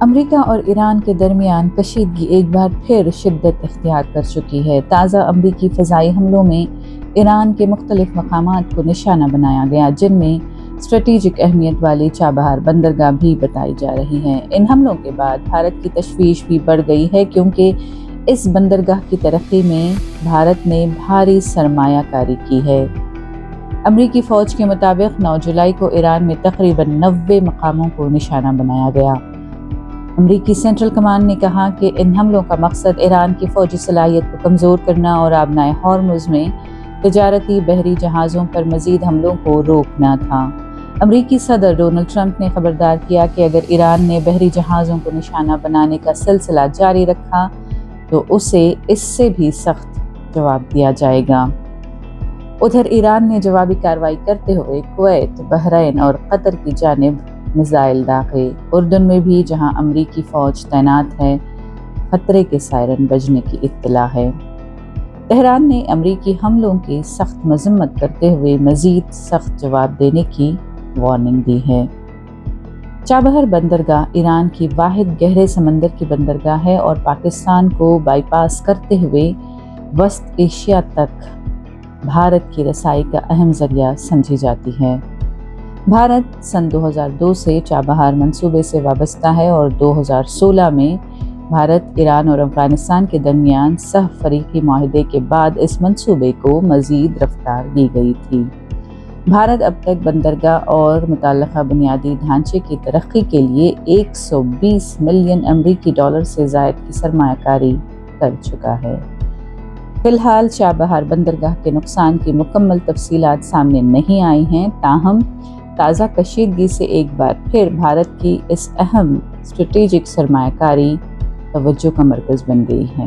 امریکہ اور ایران کے درمیان کشیدگی ایک بار پھر شدت اختیار کر چکی ہے۔ تازہ امریکی فضائی حملوں میں ایران کے مختلف مقامات کو نشانہ بنایا گیا، جن میں اسٹریٹجک اہمیت والی چابہار بندرگاہ بھی بتائی جا رہی ہے۔ ان حملوں کے بعد بھارت کی تشویش بھی بڑھ گئی ہے، کیونکہ اس بندرگاہ کی ترقی میں بھارت نے بھاری سرمایہ کاری کی ہے۔ امریکی فوج کے مطابق 9 جولائی کو ایران میں تقریباً 90 مقاموں کو نشانہ بنایا گیا۔ امریکی سینٹرل کمانڈ نے کہا کہ ان حملوں کا مقصد ایران کی فوجی صلاحیت کو کمزور کرنا اور آبنائے ہارمز میں تجارتی بحری جہازوں پر مزید حملوں کو روکنا تھا۔ امریکی صدر ڈونلڈ ٹرمپ نے خبردار کیا کہ اگر ایران نے بحری جہازوں کو نشانہ بنانے کا سلسلہ جاری رکھا تو اسے اس سے بھی سخت جواب دیا جائے گا۔ ادھر ایران نے جوابی کارروائی کرتے ہوئے کویت، بحرین اور قطر کی جانب میزائل داغے۔ اردن میں بھی، جہاں امریکی فوج تعینات ہے، خطرے کے سائرن بجنے کی اطلاع ہے۔ تہران نے امریکی حملوں کی سخت مذمت کرتے ہوئے مزید سخت جواب دینے کی وارننگ دی ہے۔ چابہار بندرگاہ ایران کی واحد گہرے سمندر کی بندرگاہ ہے اور پاکستان کو بائی پاس کرتے ہوئے وسط ایشیا تک بھارت کی رسائی کا اہم ذریعہ سمجھی جاتی ہے۔ بھارت سن 2002 سے چابہار منصوبے سے وابستہ ہے اور 2016 میں بھارت، ایران اور افغانستان کے درمیان سہ فریقی معاہدے کے بعد اس منصوبے کو مزید رفتار دی گئی تھی۔ بھارت اب تک بندرگاہ اور متعلقہ بنیادی ڈھانچے کی ترقی کے لیے 120 ملین امریکی ڈالر سے زائد کی سرمایہ کاری کر چکا ہے۔ فی الحال چابہار بندرگاہ کے نقصان کی مکمل تفصیلات سامنے نہیں آئی ہیں، تاہم تازہ کشیدگی سے ایک بار پھر بھارت کی اس اہم اسٹریٹجک سرمایہ کاری توجہ کا مرکز بن گئی ہے۔